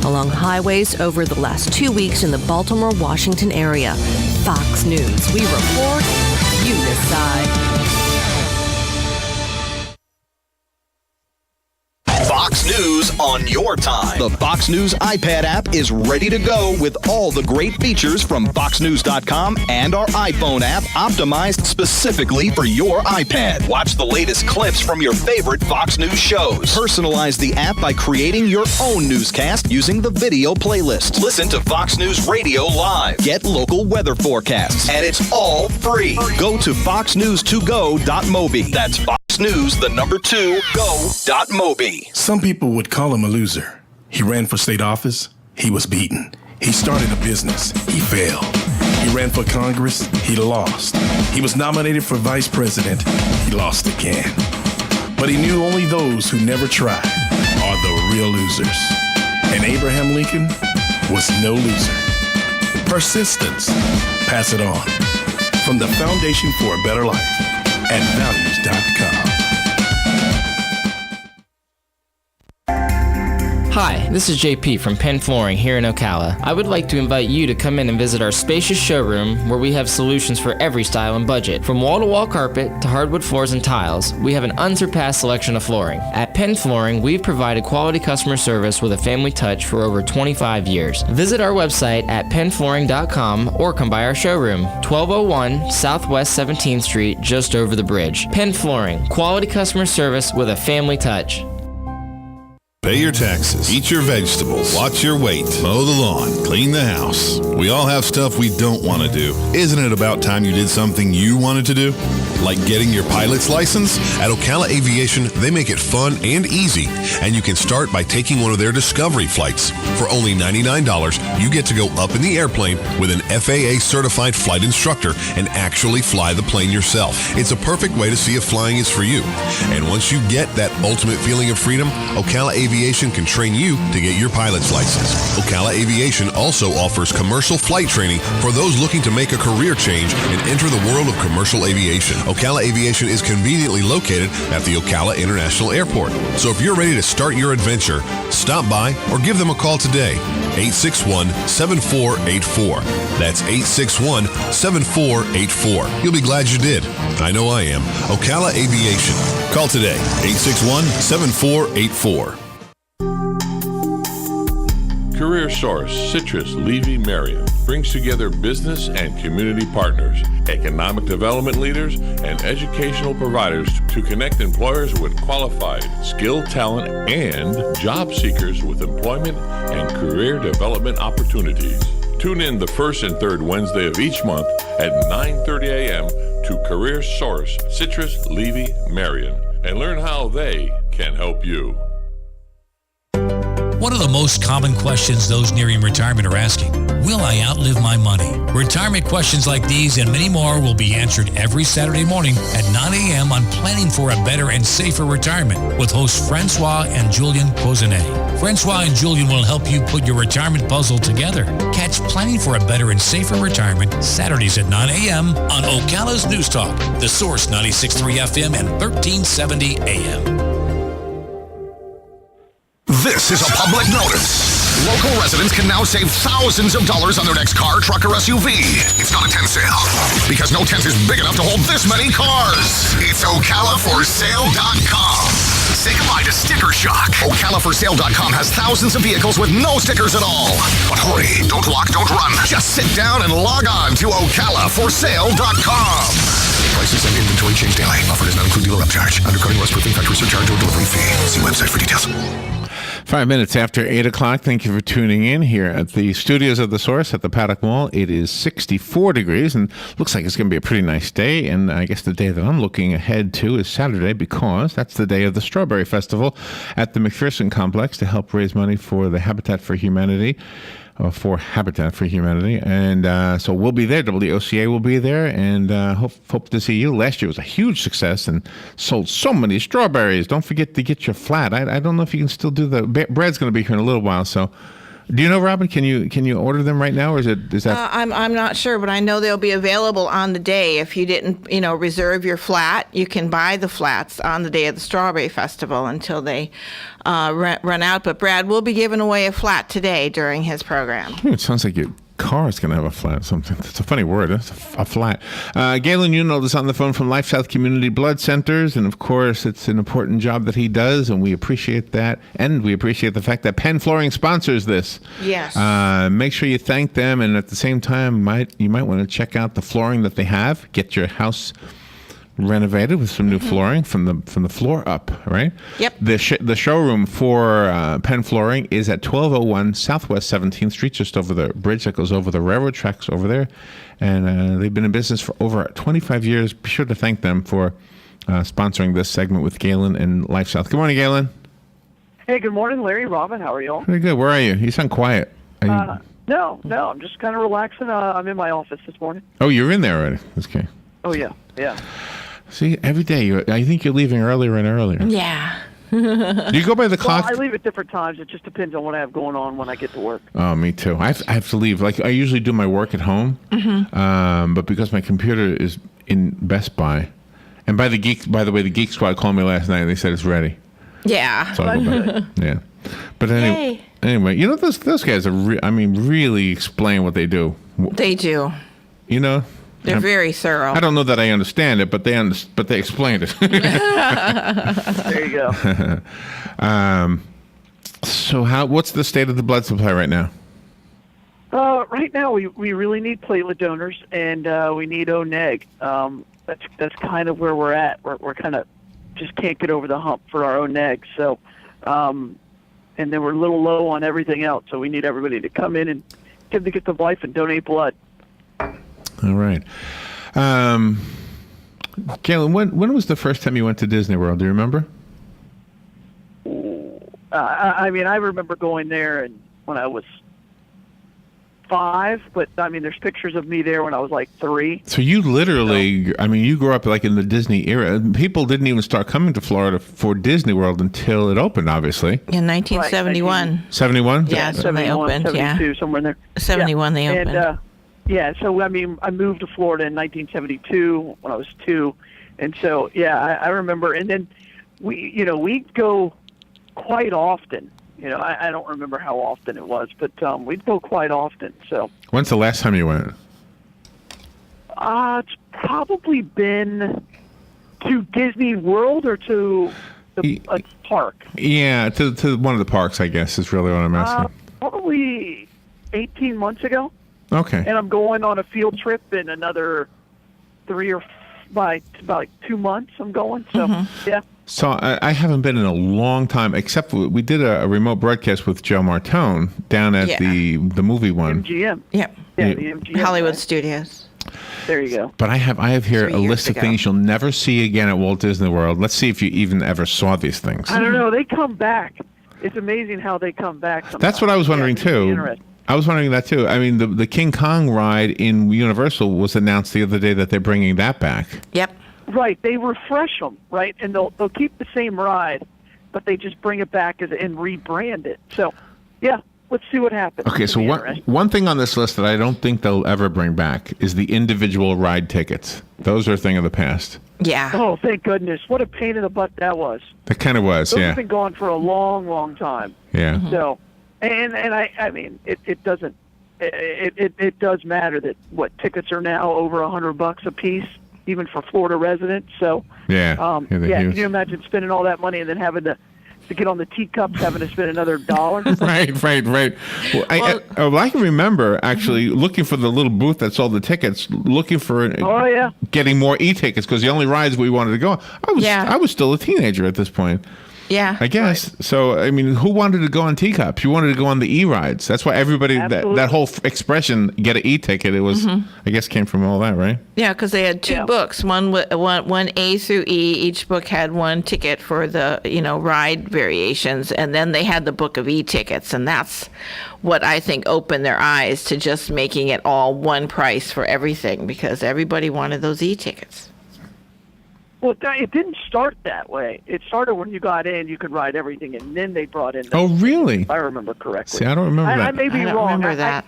along highways over the last 2 weeks in the Baltimore, Washington area. Fox News. We report, you decide. Fox News on your time. The Fox News iPad app is ready to go with all the great features from FoxNews.com and our iPhone app optimized specifically for your iPad. Watch the latest clips from your favorite Fox News shows. Personalize the app by creating your own newscast using the video playlist. Listen to Fox News Radio live. Get local weather forecasts. And it's all free. Go to foxnews2go.mobi. That's Fox News, the number 2, go.mobi. Some people would call him a loser. He ran for state office. He was beaten. He started a business. He failed. He ran for Congress. He lost. He was nominated for vice president. He lost again. But he knew only those who never try are the real losers. And Abraham Lincoln was no loser. Persistence. Pass it on. From the Foundation for a Better Life at values.com. Hi, this is JP from Penn Flooring here in Ocala. I would like to invite you to come in and visit our spacious showroom where we have solutions for every style and budget. From wall-to-wall carpet to hardwood floors and tiles, we have an unsurpassed selection of flooring. At Penn Flooring, we've provided quality customer service with a family touch for over 25 years. Visit our website at pennflooring.com or come by our showroom, 1201 Southwest 17th Street, just over the bridge. Penn Flooring, quality customer service with a family touch. Pay your taxes, eat your vegetables, watch your weight, mow the lawn, clean the house. We all have stuff we don't want to do. Isn't it about time you did something you wanted to do? Like getting your pilot's license? At Ocala Aviation, they make it fun and easy, and you can start by taking one of their Discovery flights. For only $99, you get to go up in the airplane with an FAA-certified flight instructor and actually fly the plane yourself. It's a perfect way to see if flying is for you. And once you get that ultimate feeling of freedom, Ocala Aviation can train you to get your pilot's license. Ocala Aviation also offers commercial flight training for those looking to make a career change and enter the world of commercial aviation. Ocala Aviation is conveniently located at the Ocala International Airport. So if you're ready to start your adventure, stop by or give them a call today. 861-7484. That's 861-7484. You'll be glad you did. I know I am. Ocala Aviation. Call today. 861-7484. Career Source, Citrus, Levy, Marion brings together business and community partners, economic development leaders, and educational providers to connect employers with qualified, skilled talent and job seekers with employment and career development opportunities. Tune in the first and third Wednesday of each month at 9:30 a.m. to Career Source, Citrus, Levy, Marion, and learn how they can help you. One of the most common questions those nearing retirement are asking, will I outlive my money? Retirement questions like these and many more will be answered every Saturday morning at 9 a.m. on Planning for a Better and Safer Retirement with hosts Francois and Julian Pozenet. Francois and Julian will help you put your retirement puzzle together. Catch Planning for a Better and Safer Retirement Saturdays at 9 a.m. on Ocala's News Talk, The Source 96.3 FM and 1370 AM. This is a public notice. Local residents can now save thousands of dollars on their next car, truck, or SUV. It's not a tent sale, because no tent is big enough to hold this many cars. It's OcalaForSale.com. Say goodbye to sticker shock. OcalaForSale.com has thousands of vehicles with no stickers at all. But hurry, don't walk, don't run. Just sit down and log on to OcalaForSale.com. Prices and inventory change daily. Offer does not include dealer upcharge, undercutting, rust-proofing, factory surcharge, or delivery fee. See website for details. 5 minutes after 8 o'clock. Thank you for tuning in here at the studios of The Source at the Paddock Mall. It is 64 degrees and looks like it's going to be a pretty nice day. And I guess the day that I'm looking ahead to is Saturday, because that's the day of the Strawberry Festival at the McPherson Complex to help raise money for the Habitat for Humanity. And so we'll be there. WOCA will be there, and hope to see you. Last year was a huge success and sold so many strawberries. Don't forget to get your flat. I don't know if you can still do the Brad's going to be here in a little while, so Do you know, Robin? Can you order them right now, or is that? I'm not sure, but I know they'll be available on the day. If you didn't, reserve your flat, you can buy the flats on the day of the Strawberry Festival until they run out. But Brad will be giving away a flat today during his program. It sounds like your car is going to have a flat. Something. It's a funny word. It's a flat. Galen Unold is on the phone from LifeSouth Community Blood Centers, and of course, it's an important job that he does, and we appreciate that, and we appreciate the fact that Penn Flooring sponsors this. Yes. Make sure you thank them, and at the same time, you might want to check out the flooring that they have. Get your house renovated with some new flooring from the floor up, right? Yep. The showroom for Penn Flooring is at 1201 Southwest 17th Street, just over the bridge that goes over the railroad tracks over there. And they've been in business for over 25 years. Be sure to thank them for sponsoring this segment with Galen and LifeSouth. Good morning, Galen. Hey, good morning, Larry, Robin. How are you all? Pretty good. Where are you? You sound quiet. No, I'm just kind of relaxing. I'm in my office this morning. Oh, you're in there already. Okay. Oh, yeah. See, every day, I think you're leaving earlier and earlier. Yeah. Do you go by the clock? Well, I leave at different times. It just depends on what I have going on when I get to work. Oh, me too. I have to leave. Like, I usually do my work at home, but because my computer is in Best Buy, and by the way, the Geek Squad called me last night. They said it's ready. Yeah. So I'll go back. Yeah. But anyway, those guys are, really explain what they do. They do. They're very thorough. I don't know that I understand it, but they explained it. There you go. So what's the state of the blood supply right now? Right now, we really need platelet donors, and we need O-neg. That's kind of where we're at. We're kind of just can't get over the hump for our O-neg. So, and then we're a little low on everything else. So we need everybody to come in and give the gift of life and donate blood. All right. Galen, when was the first time you went to Disney World? Do you remember? I remember going there and when I was 5, but there's pictures of me there when I was like 3. So you literally, you grew up like in the Disney era. People didn't even start coming to Florida for Disney World until it opened, obviously. In 1971. Right, 71? Yeah, so they opened. 72, somewhere in there. 71 they opened. And, so I moved to Florida in 1972 when I was 2, and so I remember. And then we'd go quite often. I don't remember how often it was, but we'd go quite often. So when's the last time you went? It's probably been to Disney World or to a park. Yeah, to one of the parks, I guess, is really what I'm asking. Probably 18 months ago. Okay. And I'm going on a field trip in another 3 or by about 2 months. I'm going. So yeah. So I haven't been in a long time, except we did a remote broadcast with Joe Martone down at the movie one. MGM. Yep. Yeah, the MGM. Hollywood Studios. There you go. But I have here a list of things you'll never see again at Walt Disney World. Let's see if you even ever saw these things. I don't know. They come back. It's amazing how they come back sometimes. That's what I was wondering too. I was wondering that too. The King Kong ride in Universal was announced the other day that they're bringing that back. Yep. Right. They refresh them, right? And they'll keep the same ride, but they just bring it back and rebrand it. So, yeah, let's see what happens. Okay, so one thing on this list that I don't think they'll ever bring back is the individual ride tickets. Those are a thing of the past. Yeah. Oh, thank goodness. What a pain in the butt that was. That kind of was, Those yeah. have been gone for a long, long time. Yeah. So, and it doesn't, it does matter that tickets are now over $100 a piece, even for Florida residents. So, can you imagine spending all that money and then having to get on the teacups, having to spend another $1? Right. Well, I can remember actually looking for the little booth that sold the tickets, looking for getting more e-tickets because the only rides we wanted to go on. I was still a teenager at this point. Yeah. I guess. Right. So, who wanted to go on teacups? You wanted to go on the e-rides. That's why everybody, that whole expression, get an e-ticket, it was, I guess, came from all that, right? Yeah, because they had 2 books, one A through E. Each book had one ticket for the, ride variations, and then they had the book of e-tickets, and that's what I think opened their eyes to just making it all one price for everything, because everybody wanted those e-tickets. Well, it didn't start that way. It started when you got in, you could ride everything, and then they brought in. Oh, really? If I remember correctly. See, I don't remember that. I may be I don't wrong. remember that.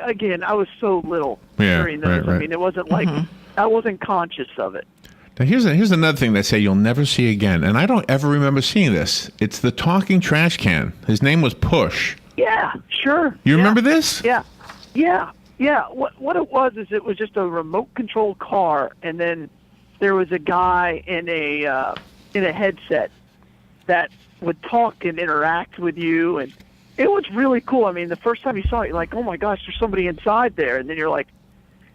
Again, I was so little Yeah, during those. right. I mean, it wasn't like I wasn't conscious of it. Now, here's another thing they say you'll never see again, and I don't ever remember seeing this. It's the talking trash can. His name was Push. Yeah, sure. You remember this? Yeah. What it was is it was just a remote control car, and then there was a guy in a headset that would talk and interact with you, and it was really cool. I mean, the first time you saw it, you're like, oh my gosh, there's somebody inside there, and then you're like,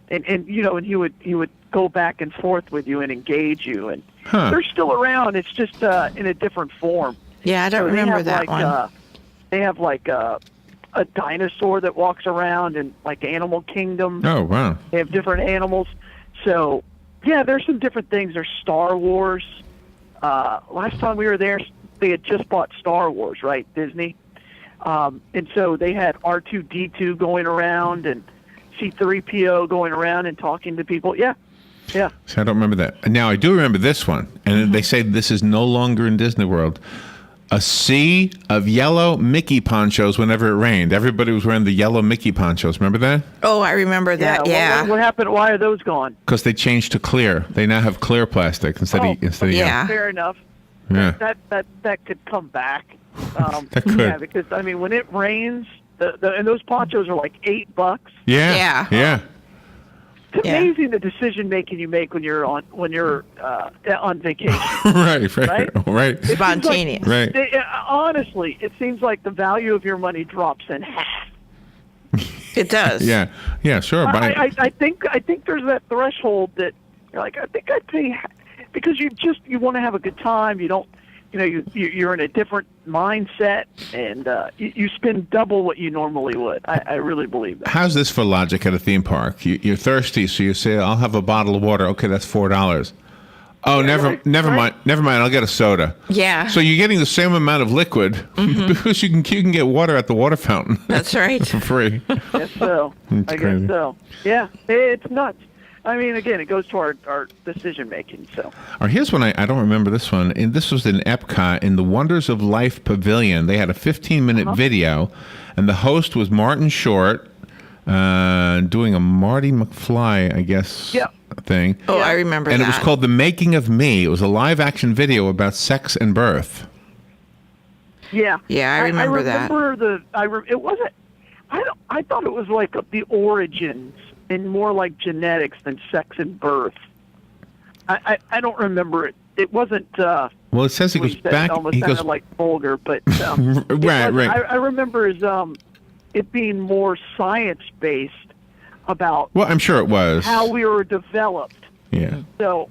and he would go back and forth with you and engage you, and they're still around. It's just in a different form. Yeah, I don't remember that one. They have like a dinosaur that walks around in like Animal Kingdom. Oh, wow. They have different animals. So, yeah, there's some different things. There's Star Wars. Last time we were there, they had just bought Star Wars, right, Disney? And so they had R2-D2 going around and C-3PO going around and talking to people. Yeah. So I don't remember that. Now, I do remember this one, and they say this is no longer in Disney World. A sea of yellow Mickey ponchos whenever it rained. Everybody was wearing the yellow Mickey ponchos. Remember that? Oh, I remember that. Yeah. What happened? Why are those gone? Because they changed to clear. They now have clear plastic instead of yeah. Fair enough. Yeah. That could come back. That could. Yeah, because I mean, when it rains, and those ponchos are like $8. Yeah. It's amazing the decision making you make when you're on vacation. right. Spontaneous. Honestly, it seems like the value of your money drops in half. It does. Yeah, sure. I think there's that threshold that you're like, I think I'd pay, because you want to have a good time. You don't, you're in a different mindset, and you spend double what you normally would. I really believe that. How's this for logic at a theme park? You're thirsty, so you say, "I'll have a bottle of water." Okay, that's $4. Oh, never mind. I'll get a soda. Yeah. So you're getting the same amount of liquid because you can get water at the water fountain. That's right. For free. Guess so. I guess so. Yeah, it's nuts. I mean, again, it goes to our decision making. So. All right, here's one I don't remember this one. And this was in Epcot in the Wonders of Life Pavilion. They had a 15-minute video, and the host was Martin Short doing a Marty McFly, I guess, thing. Oh, I remember that. And it was called The Making of Me. It was a live-action video about sex and birth. Yeah. Yeah, I remember that. It wasn't. I thought it was like the origins and more like genetics than sex and birth. I don't remember it. It wasn't. Well, it says he goes back. Almost he sounded goes like vulgar, but right. I remember as it being more science based about. Well, I'm sure it was how we were developed. Yeah. So.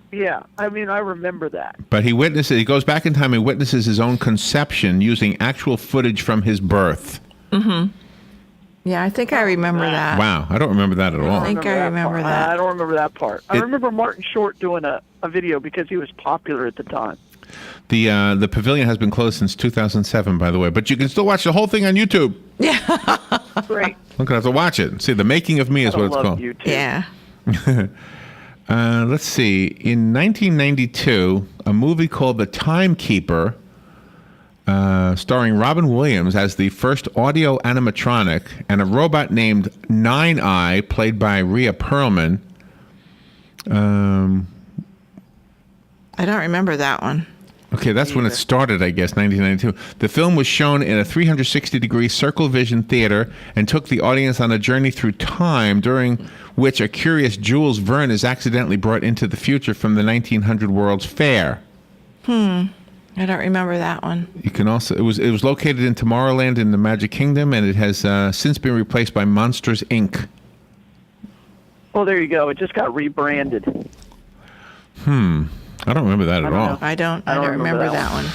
Yeah, I mean, I remember that. But he witnesses. He goes back in time and witnesses his own conception using actual footage from his birth. Mm-hmm. Yeah, I think I remember that. Wow, I don't remember that at all. I think I remember that. I don't remember that part. I remember Martin Short doing a video because he was popular at the time. The pavilion has been closed since 2007, by the way, but you can still watch the whole thing on YouTube. Yeah. Great. I'm going to have to watch it. See, The Making of Me is what it's called. YouTube. Yeah. Let's see. In 1992, a movie called The Timekeeper, starring Robin Williams as the first audio animatronic, and a robot named Nine Eye, played by Rhea Perlman. I don't remember that one. Okay, that's when it started, I guess, 1992. The film was shown in a 360-degree circle vision theater and took the audience on a journey through time, during which a curious Jules Verne is accidentally brought into the future from the 1900 World's Fair. I don't remember that one. You can also it was located in Tomorrowland in the Magic Kingdom, and it has since been replaced by Monsters Inc. Well, there you go. It just got rebranded. I don't remember that at all. I don't remember that one.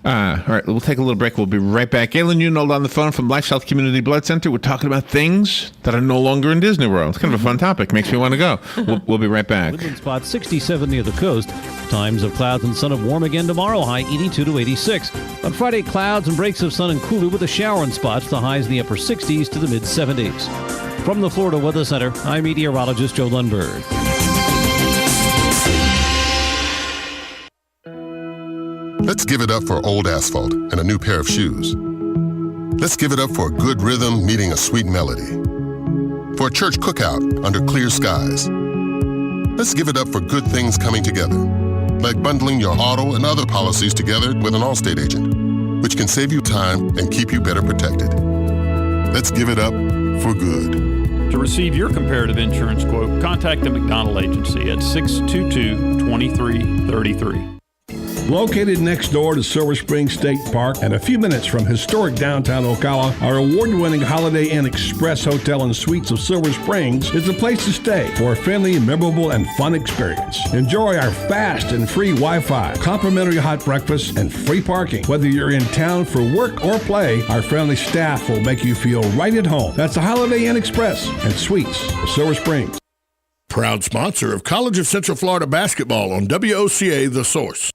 All right, we'll take a little break. We'll be right back. Galen Unold on the phone from LifeSouth Community Blood Center. We're talking about things that are no longer in Disney World. It's kind of a fun topic. Makes me want to go. We'll be right back. Woodland spot 67 near the coast. Times of clouds and sun of warm again tomorrow. High 82 to 86. On Friday, clouds and breaks of sun and cooler with a shower in spots. The highs in the upper 60s to the mid 70s. From the Florida Weather Center, I'm meteorologist Joe Lundberg. Let's give it up for old asphalt and a new pair of shoes. Let's give it up for a good rhythm meeting a sweet melody. For a church cookout under clear skies. Let's give it up for good things coming together, like bundling your auto and other policies together with an Allstate agent, which can save you time and keep you better protected. Let's give it up for good. To receive your comparative insurance quote, contact the McDonald Agency at 622-2333. Located next door to Silver Spring State Park and a few minutes from historic downtown Ocala, our award-winning Holiday Inn Express Hotel and Suites of Silver Springs is the place to stay for a friendly, memorable, and fun experience. Enjoy our fast and free Wi-Fi, complimentary hot breakfast, and free parking. Whether you're in town for work or play, our friendly staff will make you feel right at home. That's the Holiday Inn Express and Suites of Silver Springs. Proud sponsor of College of Central Florida basketball on WOCA The Source.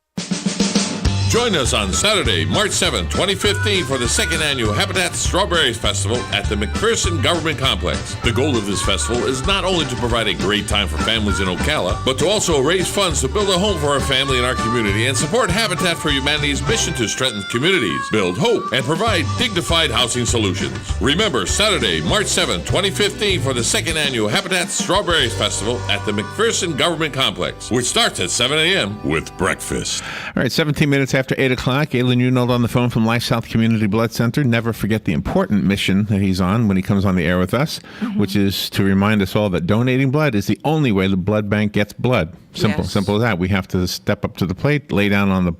Join us on Saturday, March 7, 2015 for the second annual Habitat Strawberries Festival at the McPherson Government Complex. The goal of this festival is not only to provide a great time for families in Ocala, but to also raise funds to build a home for our family in our community and support Habitat for Humanity's mission to strengthen communities, build hope, and provide dignified housing solutions. Remember, Saturday, March 7, 2015 for the second annual Habitat Strawberries Festival at the McPherson Government Complex, which starts at 7 a.m. with breakfast. All right, 17 minutes after 8 o'clock, Galen Unold on the phone from LifeSouth Community Blood Center. Never forget the important mission that he's on when he comes on the air with us, which is to remind us all that donating blood is the only way the blood bank gets blood. Simple as that. We have to step up to the plate, lay down on the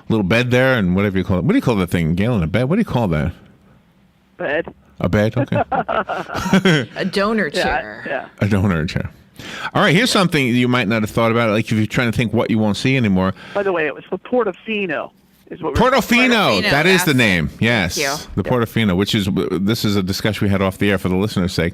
little bed there, and whatever you call it. What do you call that thing, Galen? A bed? What do you call that? Bed. A bed? Okay. A donor chair. Yeah. A donor chair. All right, here's something you might not have thought about, like if you're trying to think what you won't see anymore. By the way, it was the Portofino. Portofino, that is the name. Yes, Thank you. the Portofino, this is a discussion we had off the air for the listeners' sake.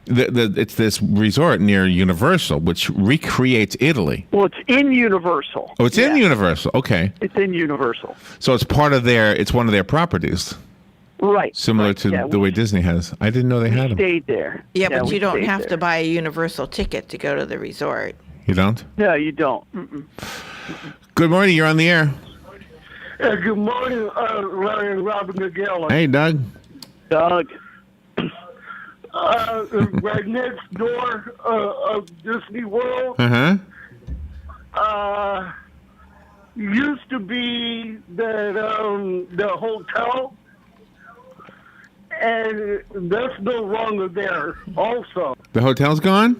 It's this resort near Universal, which recreates Italy. Well, it's in Universal. Oh, it's in Universal. Okay. It's in Universal. So it's it's one of their properties. Right. Similar to the way Disney has. I didn't know they had them. Stayed there. Yeah, but you don't have to buy a Universal ticket to go to the resort. You don't? No, you don't. Good morning. You're on the air. Good morning, Larry and Robin and Galen. Hey, Doug. Doug. Right next door of Disney World. Used to be the hotel, and that's no longer there. Also, the hotel's gone?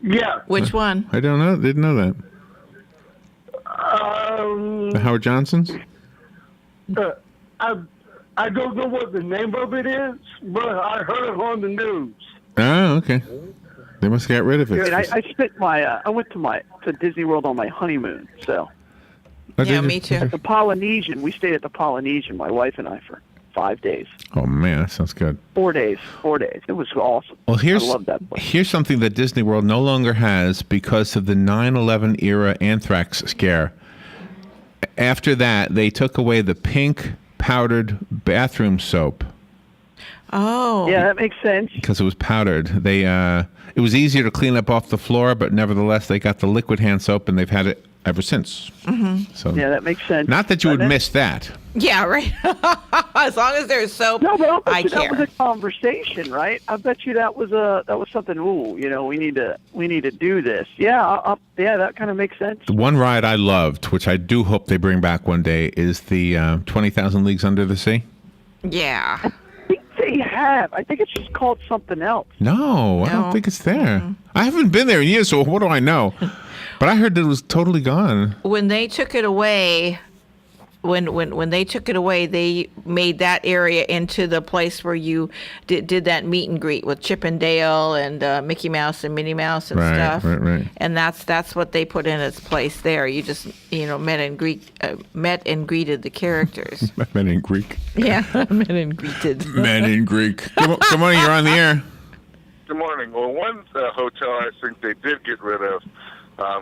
Yeah. Which one? I don't know. Didn't know that. The Howard Johnsons? I don't know what the name of it is, but I heard it on the news. Oh, okay. They must get rid of it. Yeah, I went to Disney World on my honeymoon, so. Yeah, me too. At the Polynesian, we stayed at the Polynesian, my wife and I, for 5 days. Oh man, that sounds good. 4 days. It was awesome. Well, I love that place. Here's something that Disney World no longer has because of the 9/11 era anthrax scare. After that, they took away the pink powdered bathroom soap. Oh. Yeah, that makes sense. Because it was powdered. It was easier to clean up off the floor, but nevertheless, they got the liquid hand soap, and they've had it ever since. So yeah, that makes sense. Not that you would miss that. Yeah, right. As long as there's soap, no, but I care. That was a conversation, right? I bet you that was something. Ooh, we need to do this. Yeah, that kind of makes sense. The one ride I loved, which I do hope they bring back one day, is the 20,000 Leagues Under the Sea. Yeah. I think they have. I think it's just called something else. No, I don't think it's there. I haven't been there in years, so what do I know? But I heard that it was totally gone. When they took it away, when they took it away, they made that area into the place where you did that meet and greet with Chip and Dale and Mickey Mouse and Minnie Mouse and stuff. Right. And that's what they put in its place there. You just met and greeted the characters. Men in Greek. Yeah, met and greeted. Men in Greek. Good morning. You're on the air. Good morning. Well, one hotel I think they did get rid of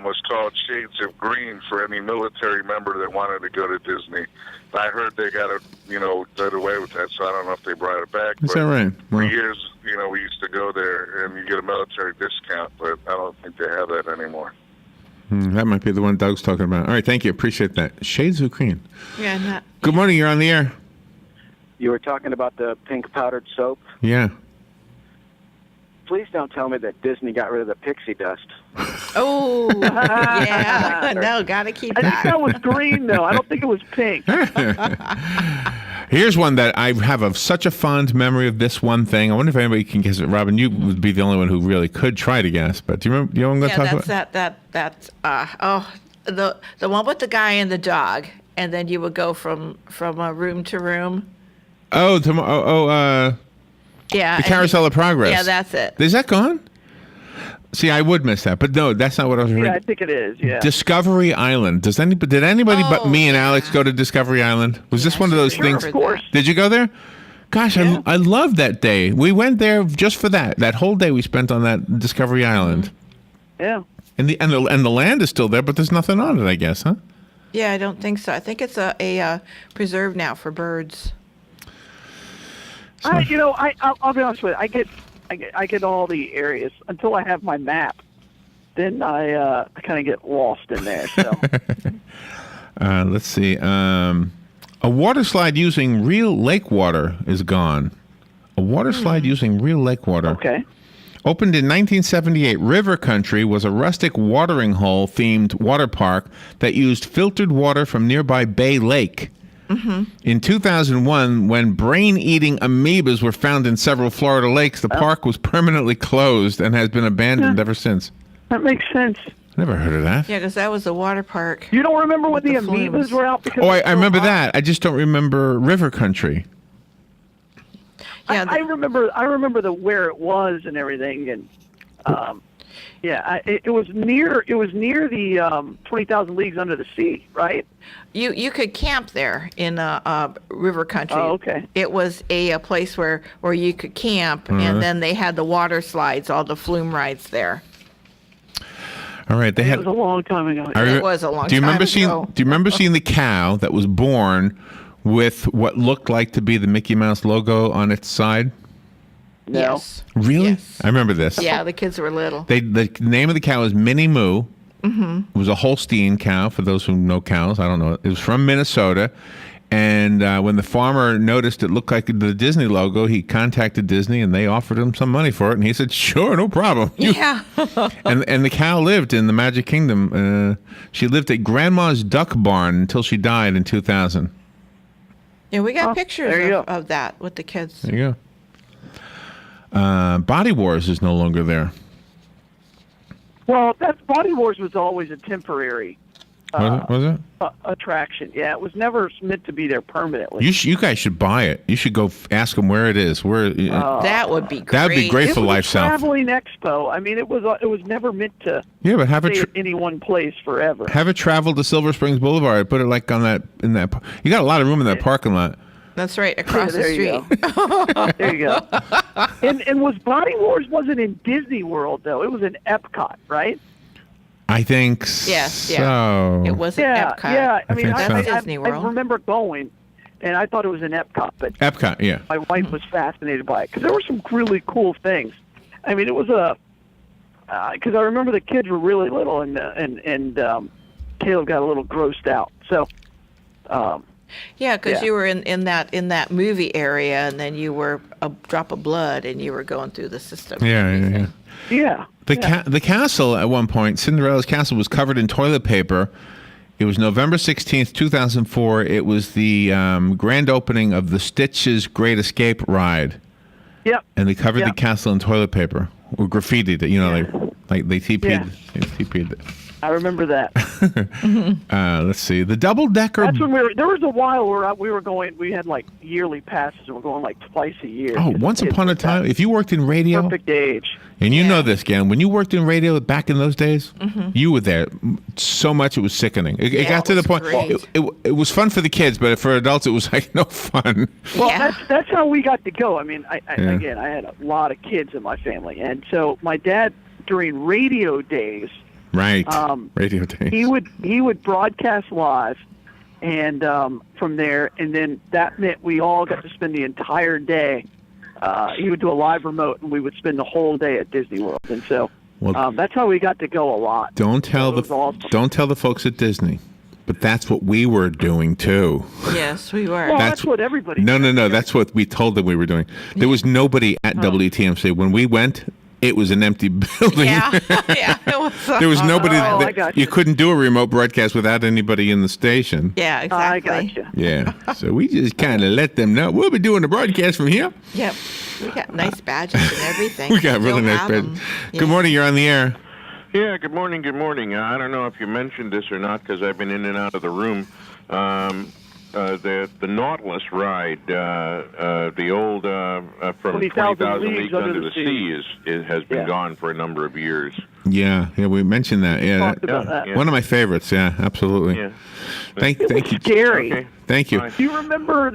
was called Shades of Green for any military member that wanted to go to Disney. I heard they got it, did away with that, so I don't know if they brought it back. Is that right? For years, we used to go there and you get a military discount, but I don't think they have that anymore. That might be the one Doug's talking about. All right, thank you. Appreciate that. Shades of green. Yeah, Good morning. You're on the air. You were talking about the pink powdered soap. Yeah. Please don't tell me that Disney got rid of the pixie dust. Oh, yeah. No, gotta keep I that. think that was green, though. I don't think it was pink. Here's one that I have such a fond memory of this one thing. I wonder if anybody can guess it. Robin, you would be the only one who really could try to guess. But do you remember? You know what I'm going to talk about? The one with the guy and the dog, and then you would go from room to room. Yeah. The Carousel of Progress. Yeah, that's it. Is that gone? See, I would miss that, but no, that's not what I was reading. Yeah, I think it is. Yeah. Discovery Island. Did anybody but me and Alex go to Discovery Island? Was this one of those things? Of course. Did you go there? Gosh, yeah. I loved that day. We went there just for that. That whole day we spent on that Discovery Island. Yeah. And the land is still there, but there's nothing on it, I guess, huh? Yeah, I don't think so. I think it's a preserve now for birds. I'll be honest with you. I get all the areas until I have my map. Then I kind of get lost in there. So let's see. A water slide using real lake water is gone. A water slide using real lake water. Okay. Opened in 1978, River Country was a rustic watering hole themed water park that used filtered water from nearby Bay Lake. Mm-hmm. In 2001, when brain-eating amoebas were found in several Florida lakes, the park was permanently closed and has been abandoned ever since. That makes sense. Never heard of that. Yeah, because that was a water park. You don't remember when the amoebas were out? Because I remember that. I just don't remember River Country. Yeah, I remember where it was and everything, and it was near the 20,000 Leagues Under the Sea, right? You could camp there in River Country. Oh, okay. It was a place where you could camp, and then they had the water slides, all the flume rides there. All right, It was a long time ago. It was a long Do you time remember ago. Do you remember seeing the cow that was born with what looked like to be the Mickey Mouse logo on its side? No. Yes. Really? Yes. I remember this. Yeah, the kids were little. The name of the cow is Minnie Moo. Mm-hmm. It was a Holstein cow, for those who know cows. I don't know. It was from Minnesota. And when the farmer noticed it looked like the Disney logo, he contacted Disney, and they offered him some money for it. And he said, sure, no problem. Yeah. and the cow lived in the Magic Kingdom. She lived at Grandma's Duck Barn until she died in 2000. Yeah, we got pictures of that with the kids. There you go. Body Wars is no longer there. Well, that Body Wars was always a temporary Was it? Attraction. Yeah, it was never meant to be there permanently. You guys should buy it. You should go ask them where it is. That would be great. That would be great for LifeSouth. Traveling expo. I mean, it was never meant to. Yeah, but stay at any one place forever. Have it travel to Silver Springs Boulevard. Put it like in that. You got a lot of room in that parking lot. That's right, across the street. There you go. And was Body Wars wasn't in Disney World though? It was in Epcot, right? I think yes, so. Yeah. It was in Epcot. Yeah, I mean, that's Disney World. I remember going, and I thought it was in Epcot, but Epcot, yeah. My wife was fascinated by it because there were some really cool things. I mean, it was because I remember the kids were really little, and Caleb got a little grossed out. So, yeah, because you were in that movie area, and then you were a drop of blood, and you were going through the system. Yeah. The castle at one point, Cinderella's castle, was covered in toilet paper. It was November 16th, 2004. It was the grand opening of the Stitch's Great Escape ride. Yep. And they covered the castle in toilet paper, or graffitied it. You know, like they TP'd. Yeah. They TP'd it. I remember that. Let's see. The double-decker. That's when there was a while where we were going. We had like yearly passes, and we're going like twice a year. Oh, once upon a time, if you worked in radio, perfect age. And you know this, Galen. When you worked in radio back in those days, you were there so much it was sickening. It got to the point. It was fun for the kids, but for adults, it was like no fun. Well, that's how we got to go. I mean, again, I had a lot of kids in my family, and so my dad during radio days. Right. Radio days. He would broadcast live, and from there, and then that meant we all got to spend the entire day. He would do a live remote, and we would spend the whole day at Disney World. And so Well, that's how we got to go a lot. don't tell the folks at Disney, but that's what we were doing too. Yes, we were. Well, that's what everybody. No. That's what we told them we were doing. There was nobody at WTMC when we went. It was an empty building. Yeah, it was. There was nobody. I got you couldn't do a remote broadcast without anybody in the station. Yeah, exactly. I got you. Yeah. So we just kind of let them know we'll be doing the broadcast from here. Yep. We got nice badges and everything. We got really Still nice have badges. them. Yeah. Good morning. You're on the air. Yeah, good morning, good morning. I don't know if you mentioned this or not because I've been in and out of the room. The Nautilus ride, the old from 20,000 Leagues Under the Sea has been gone for a number of years. Yeah, we mentioned that. Yeah, Talked about that. One of my favorites. Yeah, absolutely. Yeah. Thank you. Scary. Okay. Thank you. Bye. Do you remember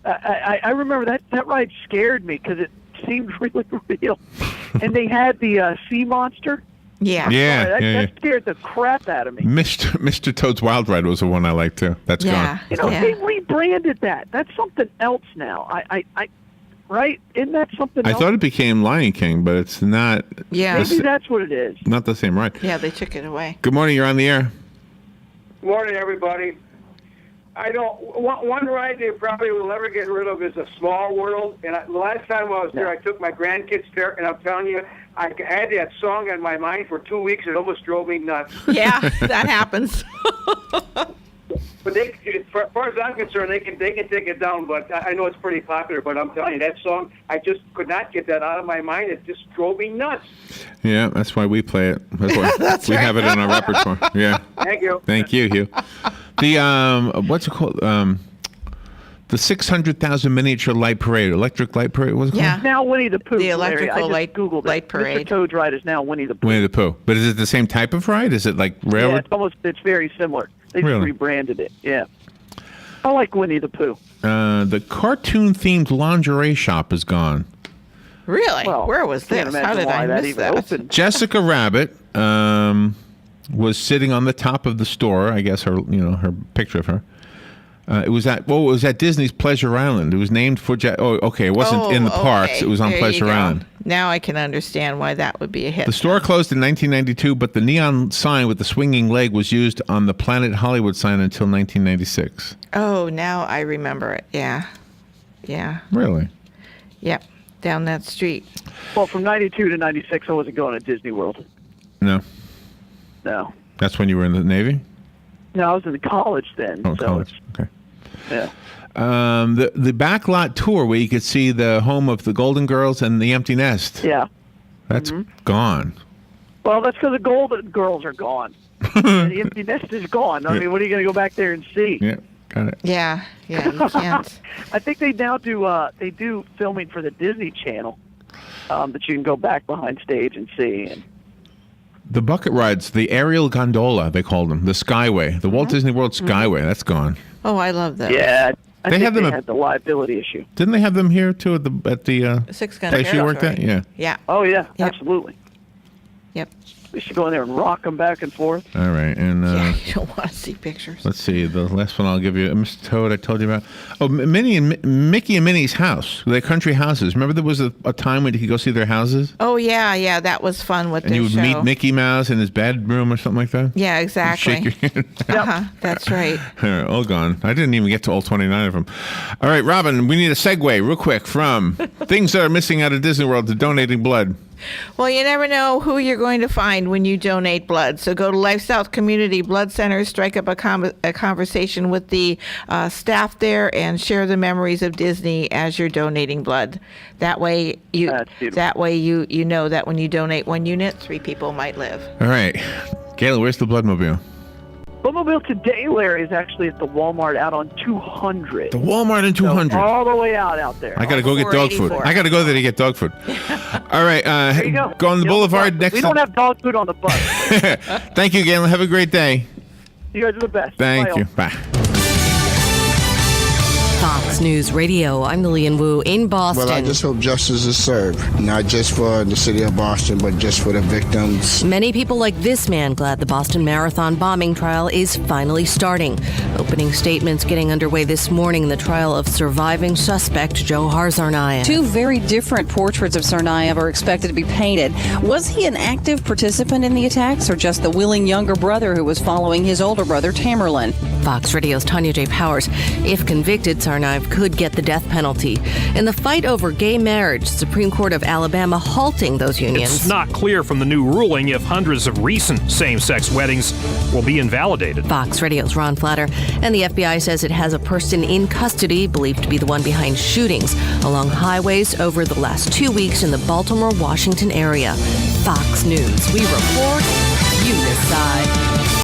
I remember that ride scared me because it seemed really real, and they had the sea monster. Yeah. Yeah, That scared the crap out of me. Mr. Toad's Wild Ride was the one I liked too. That's gone. They rebranded that. That's something else now. I right? Isn't that something I else? thought it became Lion King, but it's not. Yeah. Maybe that's what it is. Not the same ride. Yeah, they took it away. Good morning. You're on the air. Morning, everybody. I don't. One ride they probably will never get rid of is a Small World. And the last time I was there, I took my grandkids there, and I'm telling you, I had that song in my mind for 2 weeks. It almost drove me nuts. Yeah, that happens. But as far as I'm concerned, they can take it down. But I know it's pretty popular. But I'm telling you, that song, I just could not get that out of my mind. It just drove me nuts. Yeah, that's why we play it. That's why we have it in our repertoire. Yeah. Thank you. Thank you, Hugh. The what's it called? The 600,000 miniature light parade, electric light parade. What's it called? Yeah. Now Winnie the Pooh. The Larry. electrical I just light Googled light it. parade. Mr. Toad's ride is now Winnie the Pooh. Winnie the Pooh. But is it the same type of ride? Is it like Yeah, railroad? it's very similar. They just Really? rebranded it. Yeah. I like Winnie the Pooh. The cartoon-themed lingerie shop is gone. Really? Well, Where was can't this? imagine How did why I that miss even that? opened. Jessica Rabbit was sitting on the top of the store. I guess her picture of her. It was at Disney's Pleasure Island. It was named for. It wasn't in the parks. Okay. It was on There you Pleasure go. Island. Now I can understand why that would be a hit. The store closed in 1992, but the neon sign with the swinging leg was used on the Planet Hollywood sign until 1996. Oh, now I remember it. Yeah. Yeah. Really? Yep. Down that street. Well, from 92 to 96, I wasn't going to Disney World. No. No. That's when you were in the Navy? No, I was in college then. Oh, so college. Okay. Yeah. The backlot tour where you could see the home of the Golden Girls and the Empty Nest. Yeah. That's gone. Well, that's because the Golden Girls are gone. And the Empty Nest is gone. I mean, what are you going to go back there and see? Yeah, got it. Yeah. Yeah, you can't. I think they now do filming for the Disney Channel that you can go back behind stage and see. And The bucket rides, the aerial gondola, they called them, the Skyway, the Walt Disney World Skyway, that's gone. Oh, I love that. yeah, I think had them they at- had the liability issue. Didn't they have them here too at the Six Gun place you worked at? Territory. Yeah. Yeah. Oh yeah, Yep. absolutely. Yep. We should go in there and rock them back and forth. All right, and Yeah, you don't want to see pictures. let's see, the last one I'll give you, Mr. Toad, I told you about. Oh, Mickey and Minnie's house, their country houses. Remember there was a time when you could go see their houses? Oh, yeah. That was fun with And their you would show. meet Mickey Mouse in his bedroom or something like that? Yeah, You'd exactly. Shake your hand. That's right. All gone. I didn't even get to all 29 of them. All right, Robin, we need a segue real quick from things that are missing out of Disney World to donating blood. Well, you never know who you're going to find when you donate blood. So go to LifeSouth Community Blood Center, strike up a conversation with the staff there, and share the memories of Disney as you're donating blood. That way, you know that when you donate 1 unit, 3 people might live. All right. Galen, where's the Bloodmobile? Bloodmobile today, Larry, is actually at the Walmart out on 200. The Walmart in 200. So all the way out there. I got to go get dog food. 484. I got to go there to get dog food. All right. There you go. On the boulevard next We don't have dog food on the bus. Thank you, Galen. Have a great day. You guys are the best. Thank Bye, you. all. Bye. Fox News Radio, I'm Lillian Wu in Boston. Well, I just hope justice is served, not just for the city of Boston, but just for the victims. Many people like this man glad the Boston Marathon bombing trial is finally starting. Opening statements getting underway this morning in the trial of surviving suspect Joe Harzarnayev. Two very different portraits of Tsarnaev are expected to be painted. Was he an active participant in the attacks or just the willing younger brother who was following his older brother, Tamerlan? Fox Radio's Tanya J. Powers. If convicted, Tsarnaev could get the death penalty. In the fight over gay marriage, Supreme Court of Alabama halting those unions. It's not clear from the new ruling if hundreds of recent same-sex weddings will be invalidated. Fox Radio's Ron Flatter. And the FBI says it has a person in custody believed to be the one behind shootings along highways over the last 2 weeks in the Baltimore, Washington area. Fox News. We report, you decide.